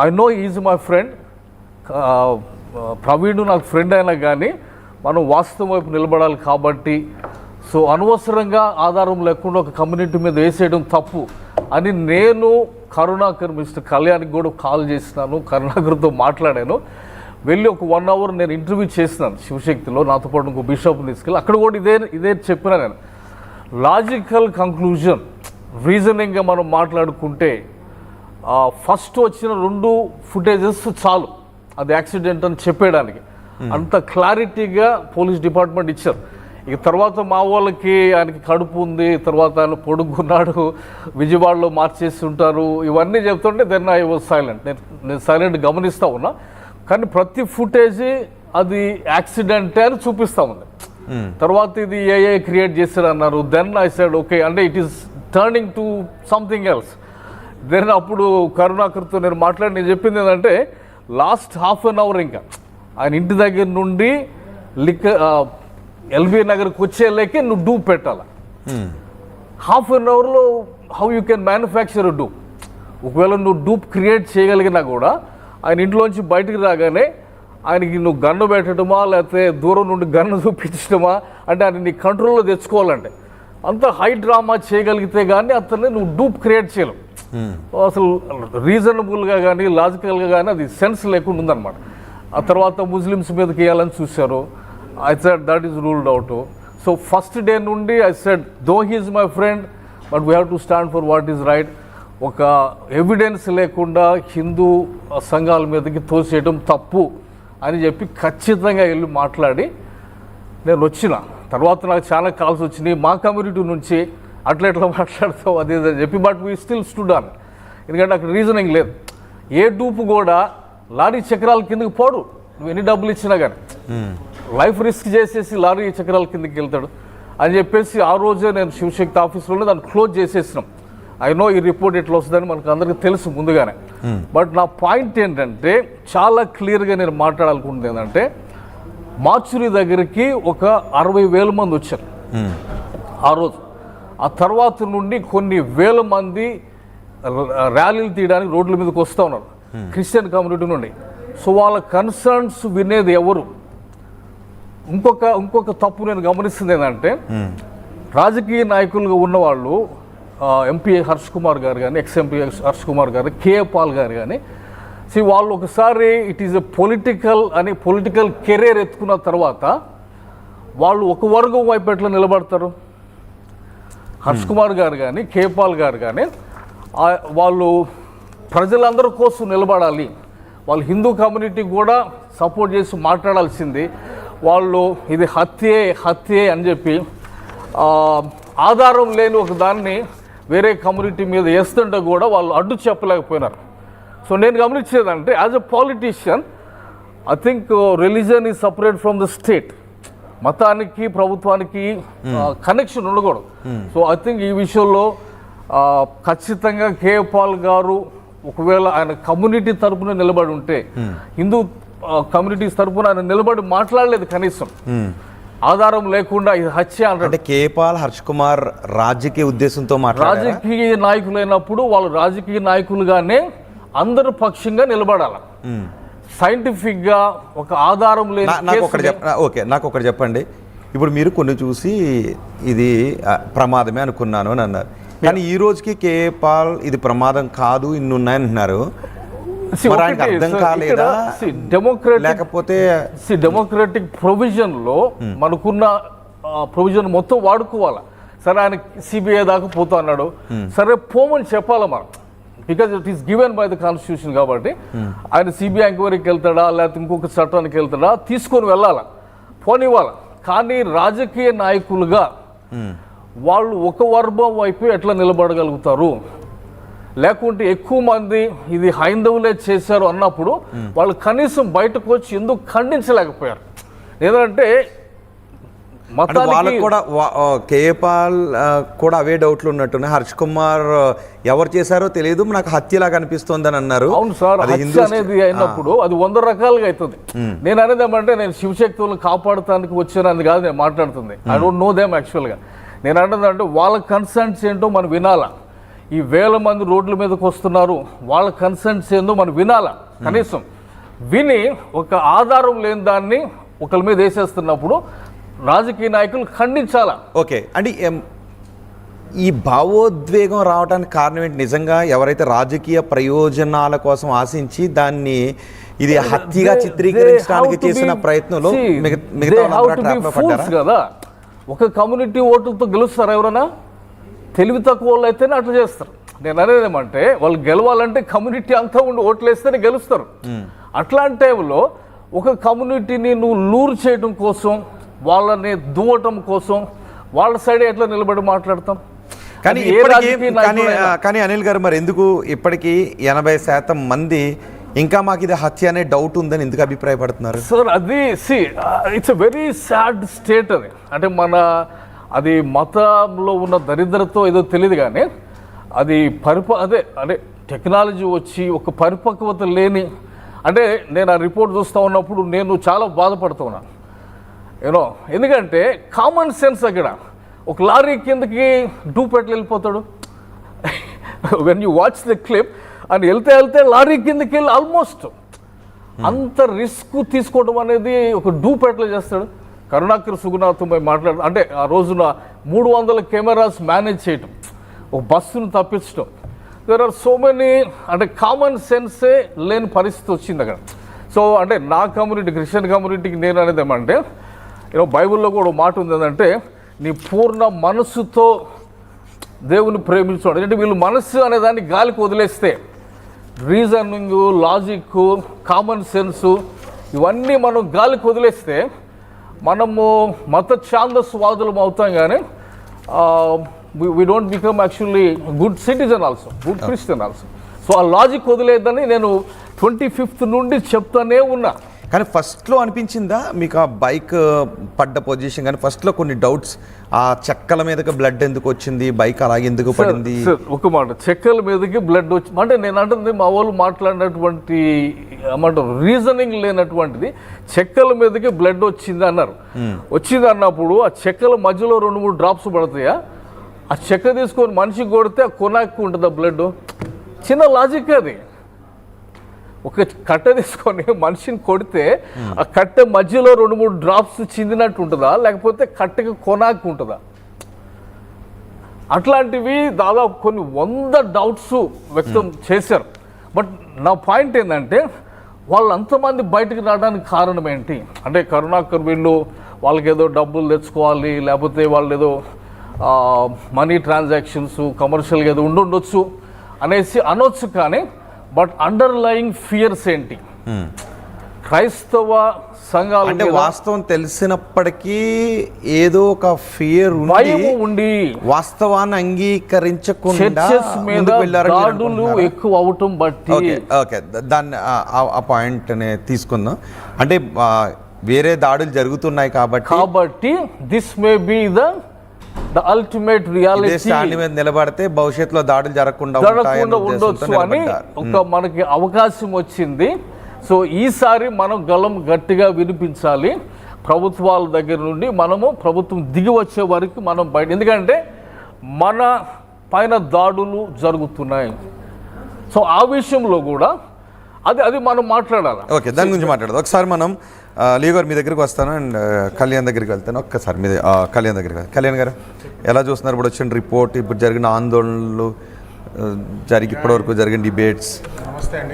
I know is my friend. Praveen నాకు friend అయినా కానీ మనం వాస్తవం వైపు నిలబడాలి కాబట్టి, సో అనవసరంగా ఆధారం లేకుండా ఒక కమ్యూనిటీ మీద వేసేయడం తప్పు అని నేను కరుణాకర్ మిస్టర్ కళ్యాణ్కి కూడా కాల్ చేసినాను, కరుణాకర్తో మాట్లాడాను. వెళ్ళి ఒక 1 hour నేను ఇంటర్వ్యూ చేసినాను శివశక్తిలో, నాతో పాటు ఇంకో బిషప్ని తీసుకెళ్ళి అక్కడ కూడా ఇదే చెప్పినా నేను. లాజికల్ కంక్లూజన్ రీజనింగ్గా మనం మాట్లాడుకుంటే ఫస్ట్ వచ్చిన 2 ఫుటేజెస్ చాలు అది యాక్సిడెంట్ అని చెప్పేయడానికి. అంత క్లారిటీగా పోలీస్ డిపార్ట్మెంట్ ఇచ్చారు. ఇక తర్వాత మా వాళ్ళకి ఆయనకి కడుపు ఉంది, తర్వాత ఆయన పొడుగున్నాడు, విజయవాడలో మార్చేసి ఉంటారు, ఇవన్నీ చెప్తుంటే దెన్ ఐ వాజ్ సైలెంట్. నేను సైలెంట్ గమనిస్తూ ఉన్నా. కానీ ప్రతి ఫుటేజీ అది యాక్సిడెంటే అని చూపిస్తూ ఉంది. తర్వాత ఇది ఏఏ క్రియేట్ చేశారు అన్నారు. దెన్ ఐ సెడ్ ఓకే, అంటే it is turning to something else. Then అప్పుడు కరుణాకర్తో నేను నేను చెప్పింది ఏంటంటే లాస్ట్ ½ an hour ఇంకా ఆయన ఇంటి దగ్గర నుండి ఎల్బీ నగర్కి వచ్చేళ్ళకి నువ్వు డూప్ పెట్టాలి. ½ an hourలో how you can manufacture dupe. ఒకవేళ నువ్వు డూప్ క్రియేట్ చేయగలిగినా కూడా ఆయన ఇంట్లోంచి బయటికి రాగానే ఆయనకి నువ్వు గన్ను పెట్టడమా లేకపోతే దూరం నుండి గన్ను చూపించడమా, అంటే ఆయన నీ కంట్రోల్లో తెచ్చుకోవాలంటే అంత హై డ్రామా చేయగలిగితే కానీ అతన్ని నువ్వు డూప్ క్రియేట్ చేయలేవు. అసలు రీజనబుల్గా కానీ లాజికల్గా కానీ అది సెన్స్ లేకుండా ఉందన్నమాట. ఆ తర్వాత ముస్లిమ్స్ మీదకి వేయాలని చూశారు. I said that is ruled out. So first day నుండి I said though he's my friend but we have to stand for what is right. ఒక ఎవిడెన్స్ లేకుండా హిందూ సంఘాల మీదకి తోసేయడం తప్పు అని చెప్పి ఖచ్చితంగా వెళ్ళి మాట్లాడి నేను వచ్చిన. తర్వాత నాకు చాలా కాల్స్ వచ్చినాయి మా కమ్యూనిటీ నుంచి, అట్లా ఎట్లా మాట్లాడతావు అది అని చెప్పి. But we still stood on, ఎందుకంటే అక్కడ రీజనింగ్ లేదు. ఏ డూపు కూడా లారీ చక్రాల కిందకి పోడు, నువ్వు ఎన్ని డబ్బులు ఇచ్చినా కానీ. లైఫ్ రిస్క్ చేసేసి లారీ చక్రాల కిందకి వెళ్తాడు అని చెప్పేసి ఆ రోజే నేను శివశక్తి ఆఫీస్లోనే దాన్ని క్లోజ్ చేసేసినాం. ఐ నో ఈ రిపోర్ట్ ఎట్లా వస్తుందని మనకు అందరికీ తెలుసు ముందుగానే. బట్ నా పాయింట్ ఏంటంటే చాలా క్లియర్గా నేను మాట్లాడాలనుకుంటుంది ఏంటంటే మార్చురీ దగ్గరికి ఒక 60,000 మంది వచ్చారు ఆ రోజు. ఆ తర్వాత నుండి కొన్ని వేల మంది ర్యాలీలు తీయడానికి రోడ్ల మీదకి వస్తూ ఉన్నారు క్రిస్టియన్ కమ్యూనిటీ నుండి. సో వాళ్ళ కన్సర్న్స్ వినేది ఎవరు? ఇంకొక తప్పు నేను గమనిస్తుంది ఏంటంటే రాజకీయ నాయకులుగా ఉన్నవాళ్ళు ఎంపీ హర్ష్ కుమార్ గారు కానీ, ఎక్స్-ఎంపీ హర్ష్ కుమార్ గారు, కేఏ పాల్ గారు కానీ, వాళ్ళు ఒకసారి it is a political career ఎత్తుకున్న తర్వాత వాళ్ళు ఒక వర్గం వైపు ఎట్లా నిలబడతారు? హర్ష్ కుమార్ గారు కానీ, కేఏ పాల్ గారు కానీ వాళ్ళు ప్రజలందరి కోసం నిలబడాలి, వాళ్ళు హిందూ కమ్యూనిటీ కూడా సపోర్ట్ చేసి మాట్లాడాల్సింది. వాళ్ళు ఇది హత్యే అని చెప్పి ఆధారం లేని ఒక దాన్ని వేరే కమ్యూనిటీ మీద వేస్తుంటే కూడా వాళ్ళు అడ్డు చెప్పలేకపోయినారు. సో నేను గమనించేదంటే as a politician I think religion is separate from the state. మతానికి ప్రభుత్వానికి కనెక్షన్ ఉండకూడదు. సో ఐ థింక్ ఈ విషయంలో ఖచ్చితంగా కేఏ పాల్ గారు ఒకవేళ ఆయన కమ్యూనిటీ తరపున నిలబడి ఉంటే, హిందూ కమ్యూనిటీస్ తరపున ఆయన నిలబడి మాట్లాడలేదు కనీసం, ఆధారం లేకుండా ఇది హత్య అంటే. కేఏ పాల్, హర్ష్ కుమార్ రాజకీయ ఉద్దేశంతో రాజకీయ నాయకులైనప్పుడు వాళ్ళు రాజకీయ నాయకులుగానే అందరు పక్షంగా నిలబడాలి. సైంటిఫిక్ గా ఒక ఆధారం లేదు. నాకు ఒకటి చెప్పండి. ఇప్పుడు మీరు కొన్ని చూసి ఇది ప్రమాదమే అనుకున్నాను అని అన్నారు, కానీ ఈ రోజుకి కేఏ పాల్ ఇది ప్రమాదం కాదు ఇన్ని ఉన్నాయంటున్నారు. అర్థం కాలేదా? లేకపోతే డెమోక్రటిక్ ప్రొవిజన్ లో మనకున్న ప్రొవిజన్ మొత్తం వాడుకోవాలా. సరే ఆయన సిబిఐ దాకా పోతా అన్నాడు, సరే పోమని చెప్పాలా మనం, because it is given by the constitution. కాబట్టి ఆయన సిబిఐ ఎంక్వైరీకి వెళ్తాడా లేకపోతే ఇంకొక చట్టానికి వెళ్తాడా, తీసుకొని వెళ్ళాలా, పోనివ్వాలా. కానీ రాజకీయ నాయకులుగా వాళ్ళు ఒక వర్గం వైపు ఎట్లా నిలబడగలుగుతారు? లేకుంటే ఎక్కువ మంది ఇది హైందవులే చేశారు అన్నప్పుడు వాళ్ళు కనీసం బయటకు వచ్చి ఎందుకు ఖండించలేకపోయారు? ఎందుకంటే వాళ్ళకు కూడా కేఏ పాల్ కూడా అవే డౌట్లు ఉన్నట్టున్నాయి. హర్ష్ కుమార్ ఎవరు చేశారో తెలియదు, నాకు హత్యలాగా అనిపిస్తుంది అని అన్నారు. అవును సార్, హత్య అనేది అయినప్పుడు అది 100 రకాలుగా అవుతుంది. నేను అనేది ఏమంటే నేను శివశక్తులను కాపాడటానికి వచ్చానని కాదు నేను మాట్లాడుతుంది. ఐ డోంట్ నో దెమ్ యాక్చువల్గా. నేను అంటుందంటే వాళ్ళ కన్సర్న్స్ ఏంటో మనం వినాలా. ఈ వేల మంది రోడ్ల మీదకి వస్తున్నారు, వాళ్ళ కన్సర్న్స్ ఏందో మనం వినాలా కనీసం. విని ఒక ఆధారం లేని దాన్ని ఒకరి మీద వేసేస్తున్నప్పుడు రాజకీయ నాయకులు ఖండించాలా. ఓకే అంటే ఈ భావోద్వేగం రావడానికి కారణం ఏంటి? నిజంగా ఎవరైతే రాజకీయ ప్రయోజనాల కోసం ఆశించి దాన్ని ఇది హత్యగా చిత్రీకరించడానికి చేసిన ప్రయత్నంలో కదా, ఒక కమ్యూనిటీ ఓట్లతో గెలుస్తారు ఎవరైనా? తెలివి తక్కువ వాళ్ళు అయితేనే అట్లా చేస్తారు. నేను అనేది ఏమంటే వాళ్ళు గెలవాలంటే కమ్యూనిటీ అంతా ఉండి ఓట్లు వేస్తేనే గెలుస్తారు. అట్లాంటి టైంలో ఒక కమ్యూనిటీని నువ్వు లూరు చేయడం కోసం, వాళ్ళని దువ్వటం కోసం వాళ్ళ సైడ్ ఎట్లా నిలబడి మాట్లాడతాం? కానీ అనిల్ గారు మరి ఎందుకు ఇప్పటికీ 80% మంది ఇంకా మాకు ఇది హత్య అనే డౌట్ ఉందని ఎందుకు అభిప్రాయపడుతున్నారు? సార్ అది it's a very sad state. అది అంటే అది మతంలో ఉన్న దరిద్రతో ఏదో తెలియదు, కానీ అది అదే టెక్నాలజీ వచ్చి ఒక పరిపక్వత లేని, అంటే నేను ఆ రిపోర్ట్ చూస్తూ ఉన్నప్పుడు నేను చాలా బాధపడుతున్నాను ఎందుకంటే కామన్ సెన్స్ అక్కడ ఒక లారీ కిందకి డూపెట్లు వెళ్ళిపోతాడు. When you watch the clip అని వెళ్తే లారీ కిందకి వెళ్ళి ఆల్మోస్ట్ అంత రిస్క్ తీసుకోవడం అనేది ఒక డూపెట్లు చేస్తాడు. కరుణాకర్ సుగుణాతో మాట్లాడు అంటే ఆ రోజున 300 కెమెరాస్ మేనేజ్ చేయటం, ఒక బస్సును తప్పించడం. దేర్ ఆర్ సో మెనీ, అంటే కామన్ సెన్సే లేని పరిస్థితి వచ్చింది అక్కడ. సో అంటే నా కమ్యూనిటీ, క్రిస్టియన్ కమ్యూనిటీకి నేను అనేది ఏమంటే బైబిల్లో కూడా మాట ఉంది ఏంటంటే నీ పూర్ణ మనస్సుతో దేవుని ప్రేమించడం. అంటే వీళ్ళు మనస్సు అనే దాన్ని గాలికి వదిలేస్తే రీజనింగ్, లాజిక్, కామన్ సెన్సు ఇవన్నీ మనం గాలికి వదిలేస్తే మనము మత ఛాందస్వాదులం అవుతాం, కానీ we don't become actually good citizen also, good Christian also. So ఆ లాజిక్ వదిలేదని నేను 25th నుండి చెప్తానే ఉన్నా. కానీ ఫస్ట్లో అనిపించిందా మీకు ఆ బైక్ పడ్డ పొజిషన్? కానీ ఫస్ట్లో కొన్ని డౌట్స్, ఆ చెక్కల మీదకి బ్లడ్ ఎందుకు వచ్చింది, బైక్ అలాగే ఎందుకు పడింది? ఒక మాట, చెక్కల మీదకి బ్లడ్ వచ్చి అంటే నేను అంటుంది మా వాళ్ళు మాట్లాడినటువంటి ఏమంటారు రీజనింగ్ లేనటువంటిది. చెక్కల మీదకి బ్లడ్ వచ్చింది అన్నారు. వచ్చింది అన్నప్పుడు ఆ చెక్కల మధ్యలో 2-3 డ్రాప్స్ పడతాయా? ఆ చెక్క తీసుకొని మనిషికి కొడితే ఆ కొనాకు ఉంటుంది ఆ బ్లడ్. చిన్న లాజిక్ అది. ఒక కట్టె తీసుకొని మనిషిని కొడితే ఆ కట్టె మధ్యలో 2-3 డ్రాప్స్ చిందినట్టు ఉంటుందా, లేకపోతే కట్టెకి కొనాకు ఉంటుందా? అట్లాంటివి దాదాపు కొన్ని 100 డౌట్స్ వ్యక్తం చేశారు. బట్ నా పాయింట్ ఏంటంటే వాళ్ళు అంతమంది బయటకు రావడానికి కారణం ఏంటి? అంటే కరుణాకర్ వీళ్ళు వాళ్ళకి ఏదో డబ్బులు తెచ్చుకోవాలి, లేకపోతే వాళ్ళు ఏదో మనీ ట్రాన్సాక్షన్స్ కమర్షియల్గా ఏదో ఉండొచ్చు అనేసి అనొచ్చు, కానీ బట్ అండర్లయింగ్ ఫియర్స్ ఏంటి? క్రైస్తవ సంఘాలు అంటే వాస్తవం తెలిసినప్పటికీ ఏదో ఒక ఫియర్ ఉండి వాస్తవాన్ని అంగీకరించకుండా దాడులు ఎక్కువ అవటం బట్టి. ఓకే దాన్ని ఆ పాయింట్ తీసుకుందాం. అంటే వేరే దాడులు జరుగుతున్నాయి కాబట్టి this may be the ultimate reality. మీద నిలబడితే భవిష్యత్తులో దాడులు జరగకుండా ఉండొచ్చు అని ఒక మనకి అవకాశం వచ్చింది. సో ఈసారి మనం గలం గట్టిగా వినిపించాలి ప్రభుత్వాల దగ్గర నుండి. మనము ప్రభుత్వం దిగి వచ్చే వరకు మనం బయట, ఎందుకంటే మన పైన దాడులు జరుగుతున్నాయి. సో ఆ విషయంలో కూడా అది మనం మాట్లాడాలి. ఓకే, దాని గురించి మాట్లాడదాం. ఒకసారి మనం లీవ్ గారు మీ దగ్గరికి వస్తాను అండ్ కళ్యాణ్ దగ్గరికి వెళ్తాను. ఒక్కసారి మీద కళ్యాణ్ దగ్గరికి కళ్యాణ్ గారు ఎలా చూస్తున్నారు? ఇప్పుడు వచ్చిన రిపోర్ట్, ఇప్పుడు జరిగిన ఆందోళనలు, ఇప్పటివరకు జరిగిన డిబేట్స్. నమస్తే అండి.